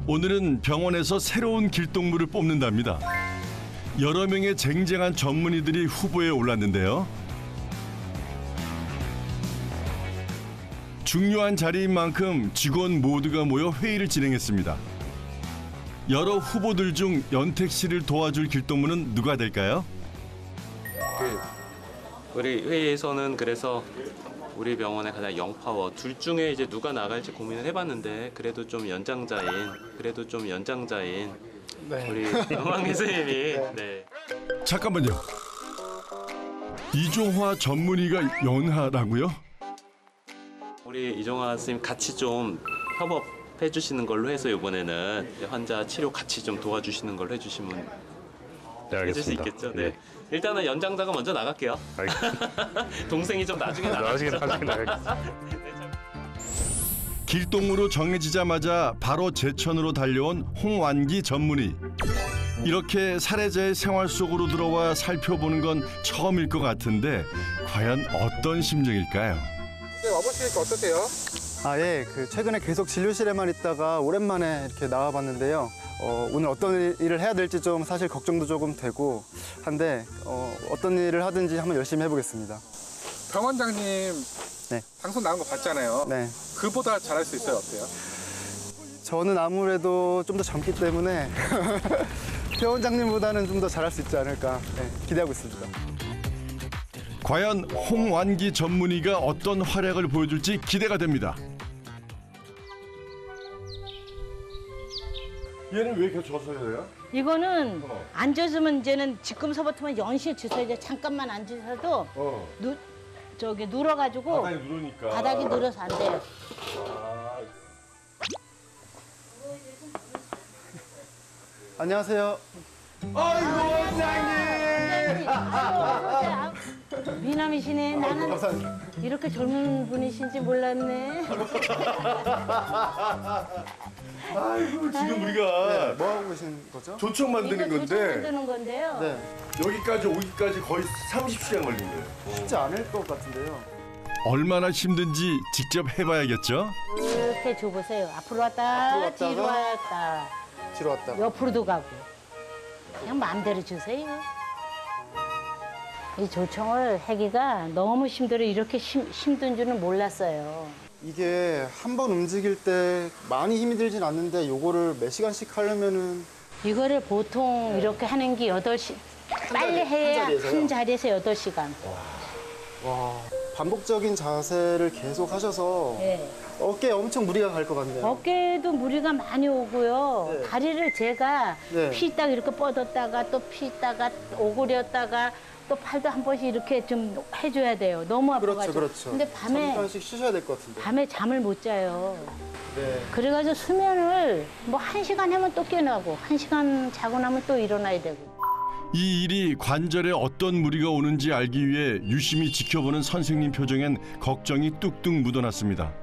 오늘은 병원에서 새로운 길동무를 뽑는답니다. 여러 명의 쟁쟁한 전문의들이 후보에 올랐는데요. 중요한 자리인 만큼 직원 모두가 모여 회의를 진행했습니다. 여러 후보들 중 연택 씨를 도와줄 길동무는 누가 될까요? 우리 회의에서는 그래서 우리 병원의 가장 영파워 둘 중에 이제 누가 나갈지 고민을 해봤는데 그래도 좀 연장자인 네. 우리 영광 교수님이 네. 잠깐만요. 이종화 전문의가 연하라고요? 우리 이종화 선생님 같이 좀 협업해 주시는 걸로 해서 이번에는 환자 치료 같이 좀 도와주시는 걸로 해주시면 해줄 수 있겠죠. 네. 일단은 연장자가 먼저 나갈게요. 동생이 좀 나중에 나가겠습니다. 길동무로 정해지자마자 바로 제천으로 달려온 홍완기 전문의. 이렇게 사례자의 생활 속으로 들어와 살펴보는 건 처음일 것 같은데 과연 어떤 심정일까요? 네, 와보시니까 어떠세요? 예. 최근에 계속 진료실에만 있다가 오랜만에 이렇게 나와봤는데요. 오늘 어떤 일을 해야 될지 좀 사실 걱정도 조금 되고 한데 어떤 일을 하든지 한번 열심히 해보겠습니다. 병원장님 네. 방송 나온 거 봤잖아요. 네. 그보다 잘할 수 있어요, 어때요? 저는 아무래도 좀 더 젊기 때문에 병원장님보다는 좀 더 잘할 수 있지 않을까 기대하고 있습니다. 과연 홍완기 전문의가 어떤 활약을 보여줄지 기대가 됩니다. 얘는 왜 이렇게 져서요? 이거는 앉아서면 이제는 지금서부터만 연시에 주세요. 이제 잠깐만 앉으셔도 눌어가지고 바닥이 누르니까. 바닥이 눌어서 안 돼요. 안녕하세요. 아이고 원장님. 미남이시네. 나는 감사합니다. 이렇게 젊은 분이신지 몰랐네. 아이고 지금 우리가 뭐 하고 계신 거죠? 조청 만드는 이거 조청 건데 만드는 건데요. 네. 여기까지 오기까지 거의 30시간 걸린 거예요. 쉽지 않을 것 같은데요. 얼마나 힘든지 직접 해봐야겠죠? 이렇게 줘보세요. 앞으로 왔다, 뒤로 왔다, 뒤로 왔다가. 옆으로도 가고. 그냥 마음대로 주세요. 이 조청을 하기가 너무 힘들어. 이렇게 힘든 줄은 몰랐어요. 이게 한 번 움직일 때 많이 힘이 들진 않는데 요거를 몇 시간씩 하려면은 이거를 보통 이렇게 하는 게 8시, 빨리 해야 한 자리에서 8시간. 와, 반복적인 자세를 계속 하셔서 네. 어깨에 엄청 무리가 갈 것 같네요. 어깨에도 무리가 많이 오고요. 네. 다리를 제가 네. 피다가 이렇게 뻗었다가 또 피다가 오그렸다가 또 팔도 한 번씩 이렇게 좀 해줘야 돼요. 너무 아파가지고. 그렇죠. 근데 밤에 잠깐씩 쉬셔야 될 것 같은데. 밤에 잠을 못 자요. 네. 그래가지고 수면을 뭐 1시간 하면 또 깨나고 1시간 자고 나면 또 일어나야 되고. 이 일이 관절에 어떤 무리가 오는지 알기 위해 유심히 지켜보는 선생님 표정엔 걱정이 뚝뚝 묻어났습니다.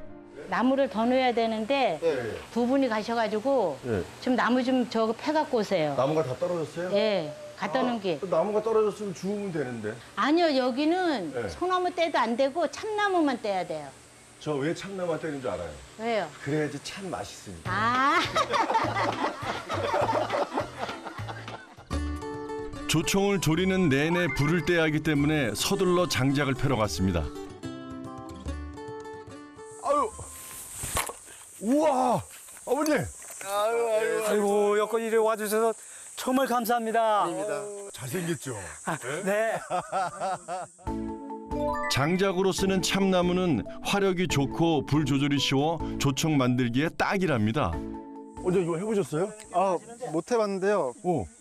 나무를 더 넣어야 되는데 네. 두 분이 가셔가지고 네. 좀 나무 좀 저거 패갖고 오세요. 나무가 다 떨어졌어요? 예, 갖다 놓은 게. 나무가 떨어졌으면 주우면 되는데. 아니요, 여기는 네. 소나무 떼도 안 되고 참나무만 떼야 돼요. 저 왜 참나무 때리는 줄 알아요? 왜요? 그래야지 참 맛있으니까. 아. 조청을 조리는 내내 불을 떼야 하기 때문에 서둘러 장작을 패러 갔습니다. 아유, 우와, 아버님. 아이고 여기까지 이리 와주셔서 정말 감사합니다. 아닙니다. 잘생겼죠? 네. 장작으로 쓰는 참나무는 화력이 좋고 불 조절이 쉬워 조청 만들기에 딱이랍니다. 어제 이거 해보셨어요? 못 해봤는데요.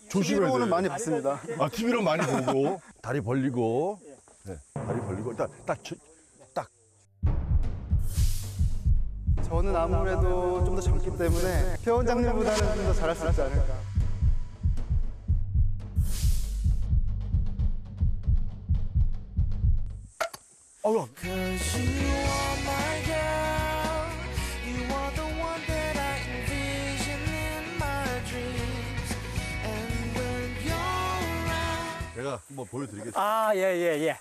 조심해야 TV로는 돼. 많이 봤습니다. TV로 많이 보고 다리 벌리고, 네, 다리 벌리고 딱. 저는 아무래도 좀 더 젊기 때문에 병원장님보다는 좀 더 잘할 수 있지 않을까. 아유. 제가 한번 보여드리겠습니다. 아, 예.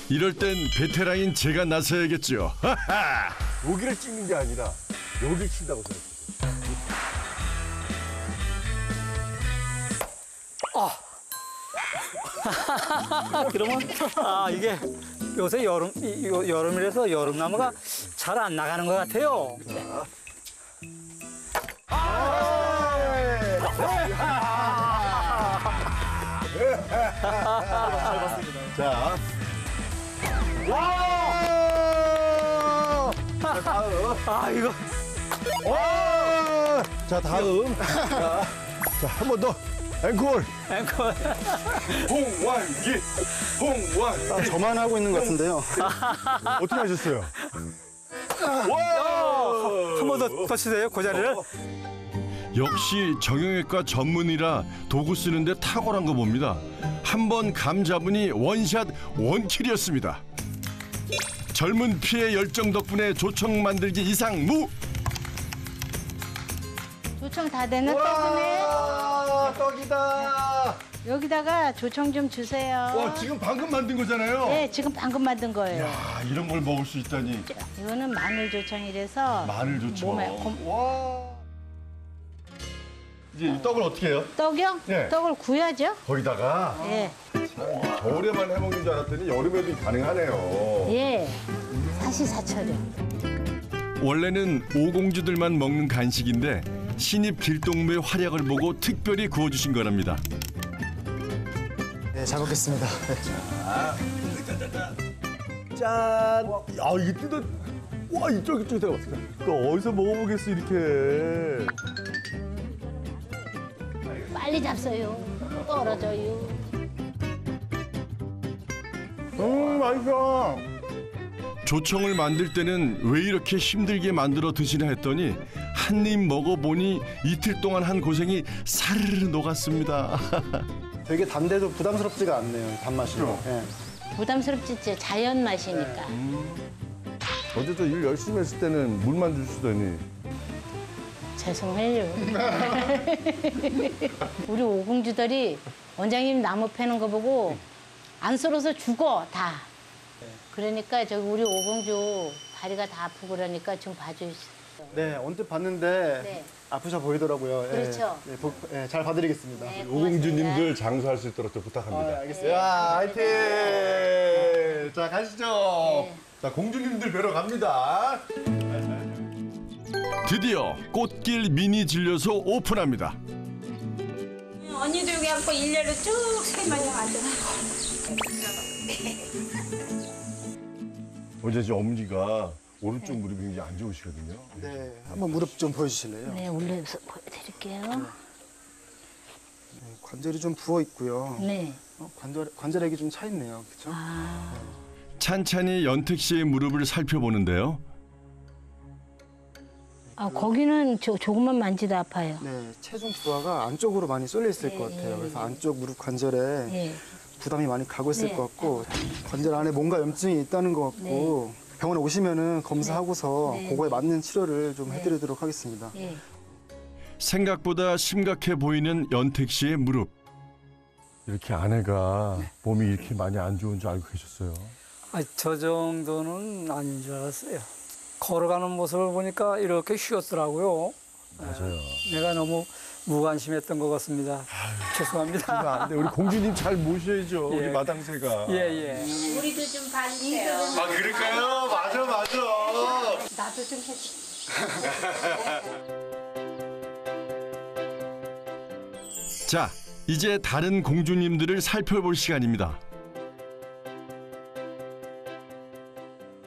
이럴 땐 베테랑인 제가 나서야겠죠. 여기를 찍는 게 아니라 여기를 친다고 생각해요. 그러면 이게 요새 여름이라서 여름나무가 잘 안 나가는 것 같아요. 자. 이거 자, 다음. 자, 한 번 더. 앵콜. 앵콜. 홍완기. 저만 하고 있는 것 같은데요. 어떻게 하셨어요? 한 번 더 치세요, 그 자리를. 역시 정형외과 전문이라 도구 쓰는데 탁월한 거 봅니다. 한 번 감 잡으니 원샷 원킬이었습니다. 젊은 피의 열정 덕분에 조청 만들기 이상무. 조청 다 됐나 떡이네. 떡이다. 여기다가 조청 좀 주세요. 지금 방금 만든 거잖아요. 네, 지금 방금 만든 거예요. 이런 걸 먹을 수 있다니. 이거는 마늘 조청이라서 마늘 조청. 몸에 와. 이제 이 떡을 어떻게 해요? 떡이요? 네. 떡을 구워야죠. 거기다가 예, 겨울에만 해먹는 줄 알았더니 여름에도 가능하네요. 예. 사시사철이요. 원래는 오공주들만 먹는 간식인데 신입 길동무의 활약을 보고 특별히 구워주신 거랍니다. 네, 잘 먹겠습니다. 짠! 이게 뜯어. 와, 이쪽 내가 어떻게. 또 어디서 먹어보겠어, 이렇게. 빨리 잡숴요. 떨어져요. 맛있어. 조청을 만들 때는 왜 이렇게 힘들게 만들어 드시나 했더니 한 입 먹어보니 이틀 동안 한 고생이 사르르 녹았습니다. 되게 단데도 부담스럽지가 않네요, 단맛이. 예. 부담스럽지, 자연 맛이니까. 어제 저 일 열심히 했을 때는 물만 주시더니. 죄송해요. 우리 오공주들이 원장님 나무 패는 거 보고 안 썰어서 죽어, 다. 그러니까 저기 우리 오공주 다리가 다 아프고 그러니까 좀 봐주시죠. 네, 언뜻 봤는데 네. 아프셔 보이더라고요. 예. 그렇죠. 네, 잘 봐드리겠습니다. 네, 오공주님들 장수할 수 있도록 좀 부탁합니다. 알겠어요. 야, 화이팅! 자, 가시죠. 네. 자, 공주님들 뵈러 갑니다. 드디어 꽃길 미니 진료소 오픈합니다. 언니도 여기 앉고 일렬로 쭉 세 마리 앉아. 어제 저 어머니가 오른쪽 무릎이 굉장히 안 좋으시거든요. 네, 한번 무릎 좀 보여주실래요? 네, 올려서 보여드릴게요. 관절이 좀 부어 있고요. 네. 관절액이 좀 차 있네요, 그렇죠? 찬찬히 연택 씨의 무릎을 살펴보는데요. 거기는 조금만 만지도 아파요. 네, 체중 부하가 안쪽으로 많이 쏠려 있을 것 같아요. 그래서 안쪽 무릎 관절에 예. 부담이 많이 가고 있을 네. 것 같고 관절 안에 뭔가 염증이 있다는 것 같고 병원에 오시면은 검사하고서 네. 그거에 맞는 치료를 좀 해드리도록 하겠습니다. 예. 생각보다 심각해 보이는 연택 씨의 무릎. 이렇게 아내가 몸이 이렇게 많이 안 좋은 줄 알고 계셨어요? 저 정도는 아닌 줄 알았어요. 걸어가는 모습을 보니까 이렇게 쉬었더라고요. 맞아요. 내가 너무 무관심했던 것 같습니다. 죄송합니다. 안 돼. 우리 공주님 잘 모셔야죠. 예. 우리 마당새가. 예. 우리도 좀 봐주세요. 아, 그럴까요? 맞아. 나도 좀 해줘. 자, 이제 다른 공주님들을 살펴볼 시간입니다.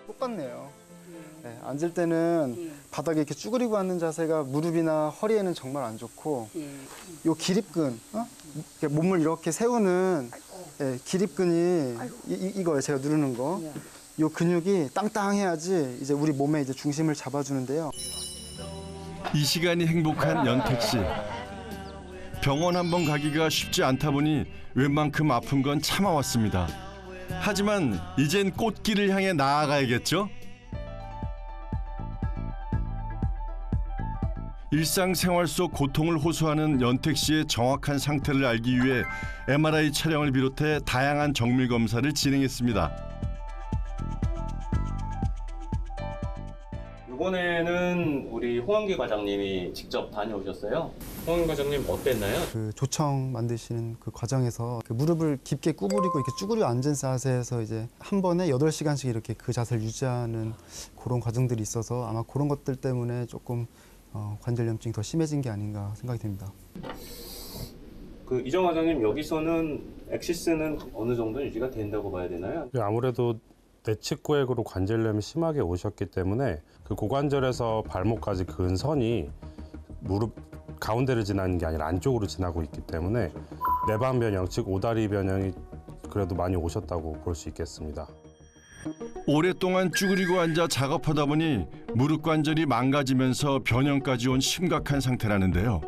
똑같네요. 네, 앉을 때는 바닥에 이렇게 쭈그리고 앉는 자세가 무릎이나 허리에는 정말 안 좋고 요 기립근, 이렇게 몸을 이렇게 세우는 기립근이 이거예요. 제가 누르는 거. 요 근육이 땅땅해야지 이제 우리 몸의 이제 중심을 잡아주는데요. 이 시간이 행복한 연택 씨. 병원 한번 가기가 쉽지 않다 보니 웬만큼 아픈 건 참아왔습니다. 하지만 이젠 꽃길을 향해 나아가야겠죠? 일상생활 속 고통을 호소하는 연택 씨의 정확한 상태를 알기 위해 MRI 촬영을 비롯해 다양한 정밀 검사를 진행했습니다. 이번에는 우리 홍한기 과장님이 직접 다녀오셨어요. 홍한기 과장님 어땠나요? 그 조청 만드시는 그 과정에서 그 무릎을 깊게 구부리고 이렇게 쭈그려 앉은 자세에서 이제 한 번에 8시간씩 이렇게 그 자세를 유지하는 그런 과정들이 있어서 아마 그런 것들 때문에 조금 관절염증이 더 심해진 게 아닌가 생각이 듭니다. 그 이정 과장님 여기서는 엑시스는 어느 정도 유지가 된다고 봐야 되나요? 아무래도 내측구획으로 관절염이 심하게 오셨기 때문에 그 고관절에서 발목까지 그은 선이 무릎 가운데를 지나는 게 아니라 안쪽으로 지나고 있기 때문에 내방 변형, 즉 오다리 변형이 그래도 많이 오셨다고 볼 수 있겠습니다. 오랫동안 쭈그리고 앉아 작업하다 보니 무릎 관절이 망가지면서 변형까지 온 심각한 상태라는데요.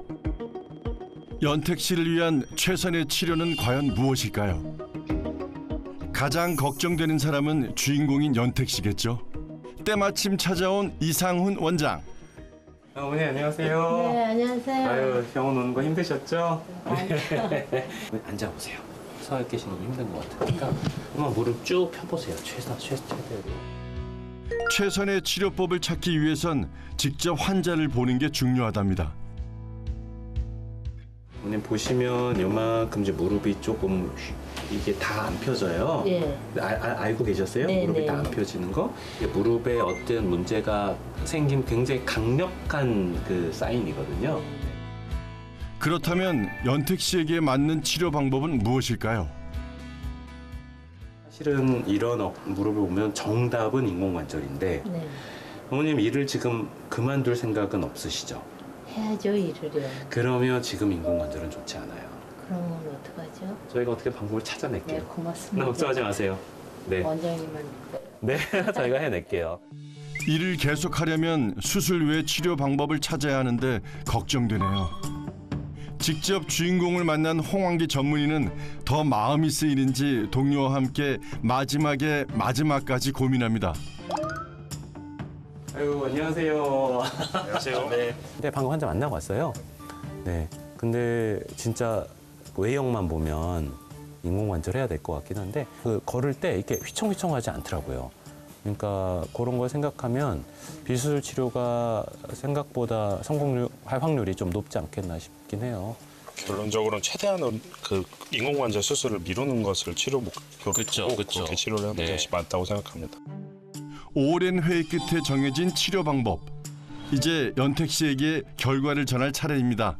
연택 씨를 위한 최선의 치료는 과연 무엇일까요? 가장 걱정되는 사람은 주인공인 연택 씨겠죠. 때마침 찾아온 이상훈 원장. 어머니 안녕하세요. 네, 안녕하세요. 아유 병원 오는 거 힘드셨죠? 네. 앉아보세요. 서 계시는 거 힘든 것 같으니까 한번 무릎 쭉 펴보세요. 최대로. 최선의 치료법을 찾기 위해선 직접 환자를 보는 게 중요하답니다. 어머님 보시면 요만큼 이제 무릎이 조금 이게 다 안 펴져요. 네. 알고 계셨어요? 네, 무릎이 네. 다 안 펴지는 거? 이게 무릎에 어떤 문제가 생긴 굉장히 강력한 그 사인이거든요. 그렇다면 연택 씨에게 맞는 치료 방법은 무엇일까요? 사실은 이런 무릎을 보면 정답은 인공관절인데 네. 어머님 일을 지금 그만둘 생각은 없으시죠? 해야죠, 일을요. 그러면 지금 인공관절은 좋지 않아요. 그러면 어떡하죠? 저희가 어떻게 방법을 찾아낼게요. 네, 고맙습니다. 걱정하지 마세요. 네, 원장님은 네, 저희가 해낼게요. 일을 계속하려면 수술 외 치료 방법을 찾아야 하는데 걱정되네요. 직접 주인공을 만난 홍환기 전문의는 더 마음이 쓰이는지 동료와 함께 마지막까지 고민합니다. 아유 안녕하세요. 안녕하세요. 네, 방금 환자 만나고 왔어요. 네, 근데 진짜 외형만 보면 인공관절 해야 될 것 같긴 한데 그 걸을 때 이렇게 휘청휘청하지 않더라고요. 그러니까 그런 걸 생각하면 비수술 치료가 생각보다 성공할 확률이 좀 높지 않겠나 싶긴 해요. 결론적으로는 최대한은 그 인공관절 수술을 미루는 것을 치료 목표로 그쵸, 두고 그쵸. 그렇게 치료를 하는 네. 것이 맞다고 생각합니다. 오랜 회의 끝에 정해진 치료 방법. 이제 연택 씨에게 결과를 전할 차례입니다.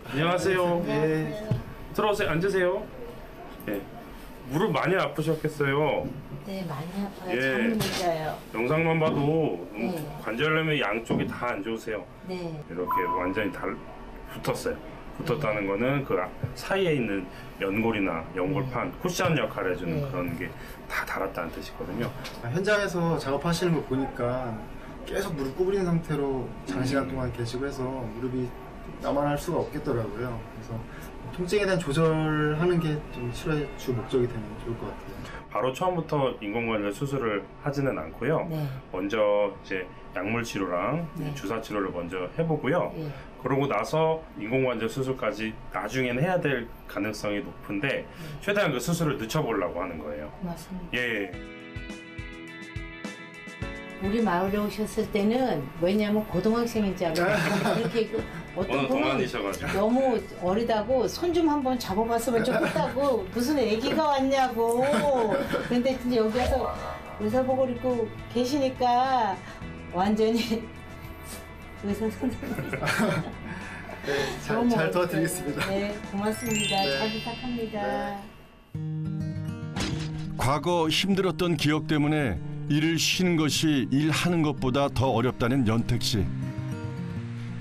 안녕하세요. 네. 들어오세요. 앉으세요. 네. 무릎 많이 아프셨겠어요. 네, 많이 아파요. 예. 잠을 못 자요. 영상만 봐도 네. 관절염의 양쪽이 다 안 좋으세요. 네. 이렇게 완전히 붙었어요. 붙었다는 거는 그 사이에 있는 연골이나 연골판 쿠션 역할을 해주는 네. 그런 게 다 달았다는 뜻이거든요. 현장에서 작업하시는 거 보니까 계속 무릎 구부린 상태로 장시간 동안 계시고 해서 무릎이 나만할 수가 없겠더라고요. 그래서 통증에 대한 조절하는 게 좀 치료의 주 목적이 되면 좋을 것 같아요. 바로 처음부터 인공관절 수술을 하지는 않고요. 네. 먼저 이제 약물 치료랑 네. 주사 치료를 먼저 해보고요. 예. 그러고 나서 인공관절 수술까지 나중에는 해야 될 가능성이 높은데 최대한 그 수술을 늦춰보려고 하는 거예요. 고맙습니다. 예. 우리 마을에 오셨을 때는 왜냐면 고등학생인 줄 알고 이렇게 어떤 워낙 분은 동안이셔가지고. 너무 어리다고 손 좀 한번 잡아봤으면 좋겠다고 무슨 애기가 왔냐고. 근데 진짜 여기 와서 의사복을 입고 계시니까 완전히 의사 선생님. 잘 도와드리겠습니다. 네, 고맙습니다. 네. 잘 부탁합니다. 과거 힘들었던 기억 때문에 일을 쉬는 것이 일하는 것보다 더 어렵다는 연택 씨.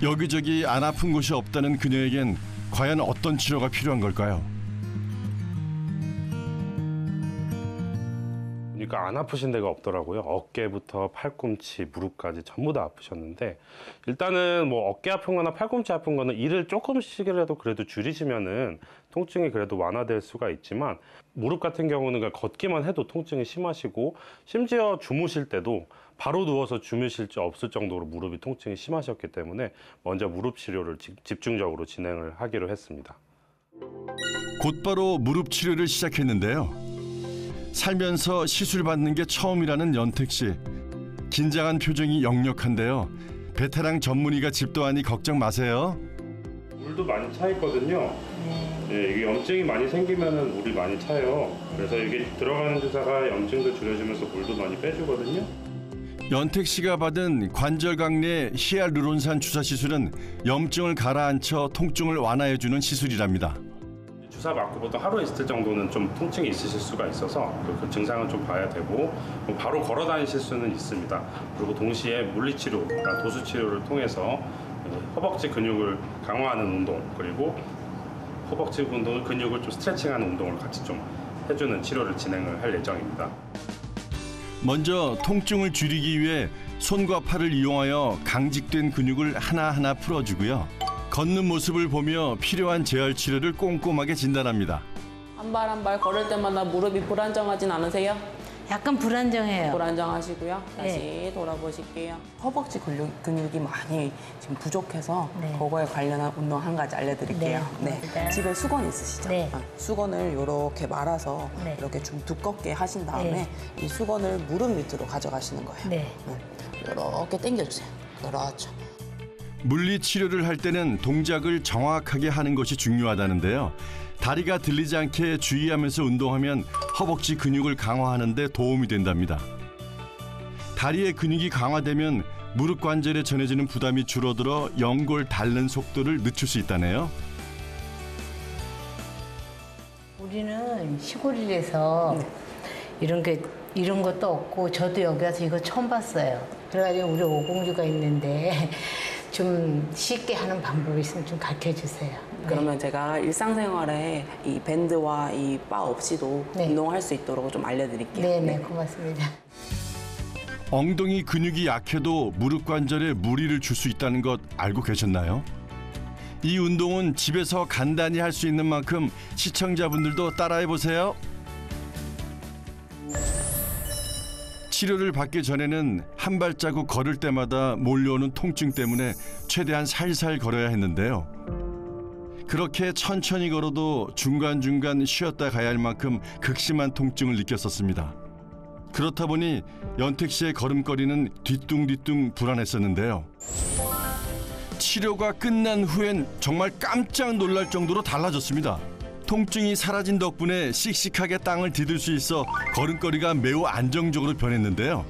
여기저기 안 아픈 곳이 없다는 그녀에겐 과연 어떤 치료가 필요한 걸까요? 그러니까 안 아프신 데가 없더라고요. 어깨부터 팔꿈치, 무릎까지 전부 다 아프셨는데 일단은 뭐 어깨 아픈 거나 팔꿈치 아픈 거는 일을 조금씩이라도 그래도 줄이시면은 통증이 그래도 완화될 수가 있지만 무릎 같은 경우는 그냥 걷기만 해도 통증이 심하시고 심지어 주무실 때도 바로 누워서 주무실 수 없을 정도로 무릎이 통증이 심하셨기 때문에 먼저 무릎 치료를 집중적으로 진행을 하기로 했습니다. 곧바로 무릎 치료를 시작했는데요. 살면서 시술 받는 게 처음이라는 연택 씨. 긴장한 표정이 역력한데요. 베테랑 전문의가 집도하니 걱정 마세요. 물도 많이 차 있거든요. 네, 이게 염증이 많이 생기면은 물이 많이 차요. 그래서 이게 들어가는 주사가 염증도 줄여주면서 물도 많이 빼주거든요. 연택 씨가 받은 관절 강내 히알루론산 주사 시술은 염증을 가라앉혀 통증을 완화해주는 시술이랍니다. 주사 맞고 보통 하루 있을 정도는 좀 통증이 있으실 수가 있어서 그 증상은 좀 봐야 되고 바로 걸어 다니실 수는 있습니다. 그리고 동시에 물리치료, 도수치료를 통해서 허벅지 근육을 강화하는 운동 그리고 허벅지 운동을 근육을 좀 스트레칭하는 운동을 같이 좀 해주는 치료를 진행을 할 예정입니다. 먼저 통증을 줄이기 위해 손과 팔을 이용하여 강직된 근육을 하나하나 풀어주고요. 걷는 모습을 보며 필요한 재활 치료를 꼼꼼하게 진단합니다. 한 발 한 발 걸을 때마다 무릎이 불안정하진 않으세요? 약간 불안정해요. 불안정하시고요. 다시 네. 돌아보실게요. 허벅지 근육이 많이 지금 부족해서 네. 그거에 관련한 운동 한 가지 알려드릴게요. 네, 고맙습니다. 집에 수건 있으시죠? 네. 수건을 이렇게 말아서 네. 이렇게 좀 두껍게 하신 다음에 네. 이 수건을 무릎 밑으로 가져가시는 거예요. 네. 이렇게 당겨주세요. 그렇죠. 물리 치료를 할 때는 동작을 정확하게 하는 것이 중요하다는데요. 다리가 들리지 않게 주의하면서 운동하면 허벅지 근육을 강화하는 데 도움이 된답니다. 다리의 근육이 강화되면 무릎 관절에 전해지는 부담이 줄어들어 연골 닳는 속도를 늦출 수 있다네요. 우리는 시골이라서 이런 것도 없고 저도 여기 와서 이거 처음 봤어요. 그래가지고 우리 오공주가 있는데 좀 쉽게 하는 방법이 있으면 좀 가르쳐 주세요. 그러면 제가 일상생활에 이 밴드와 이 바 없이도 네. 운동할 수 있도록 좀 알려드릴게요. 네네, 고맙습니다. 엉덩이 근육이 약해도 무릎 관절에 무리를 줄 수 있다는 것 알고 계셨나요? 이 운동은 집에서 간단히 할 수 있는 만큼 시청자분들도 따라해보세요. 치료를 받기 전에는 한 발자국 걸을 때마다 몰려오는 통증 때문에 최대한 살살 걸어야 했는데요. 그렇게 천천히 걸어도 중간중간 쉬었다 가야 할 만큼 극심한 통증을 느꼈었습니다. 그렇다 보니 연택 씨의 걸음걸이는 뒤뚱뒤뚱 불안했었는데요. 치료가 끝난 후엔 정말 깜짝 놀랄 정도로 달라졌습니다. 통증이 사라진 덕분에 씩씩하게 땅을 디딜 수 있어 걸음걸이가 매우 안정적으로 변했는데요.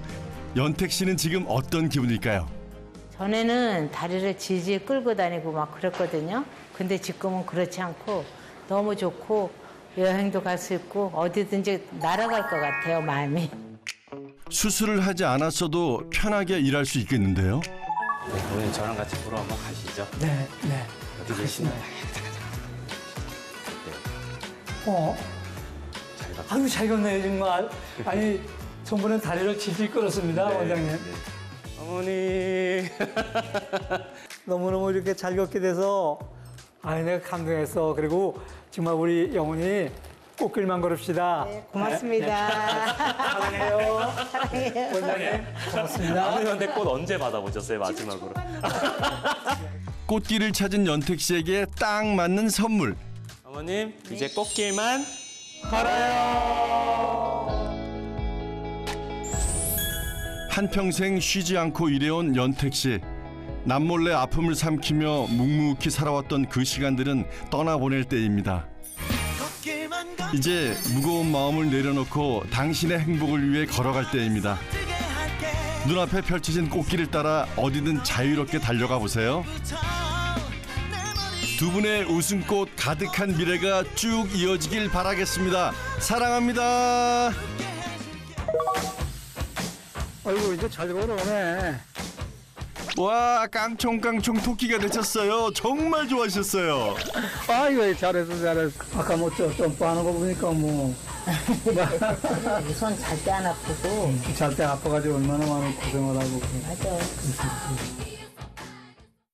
연택 씨는 지금 어떤 기분일까요? 전에는 다리를 질질 끌고 다니고 막 그랬거든요. 근데 지금은 그렇지 않고 너무 좋고 여행도 갈 수 있고 어디든지 날아갈 것 같아요, 마음이. 수술을 하지 않았어도 편하게 일할 수 있겠는데요. 네, 오늘 저랑 같이 보러 한번 가시죠. 네, 네. 어디 계시나요? 아유, 잘 걷네요, 정말. 아니, 전번엔 다리를 질질 끌었습니다, 네, 원장님. 네. 어머니. 너무너무 이렇게 잘 걷게 돼서, 아니, 내가 감동했어. 그리고 정말 우리 영훈이 꽃길만 걸읍시다. 네, 고맙습니다. 사랑해요. 사랑해요. 원장님, 고맙습니다. 어머니한테 꽃 언제 받아보셨어요, 마지막으로? 꽃길을 찾은 연택 씨에게 딱 맞는 선물. 어머님, 이제 꽃길만 한평생 쉬지 않고 일해온 연택 씨. 남몰래 아픔을 삼키며 묵묵히 살아왔던 그 시간들은 떠나보낼 때입니다. 이제 무거운 마음을 내려놓고 당신의 행복을 위해 걸어갈 때입니다. 눈앞에 펼쳐진 꽃길을 따라 어디든 자유롭게 달려가 보세요. 두 분의 웃음꽃 가득한 미래가 쭉 이어지길 바라겠습니다. 사랑합니다. 아이고, 이제 잘 걸어오네. 와, 깡총깡총 토끼가 되셨어요. 정말 좋아하셨어요. 아이고, 잘했어. 아까 뭐 점프하는 거 보니까 뭐. 손 잘 때 안 아프고. 잘 때 아파가지고 얼마나 많은 고생을 하고. 맞아.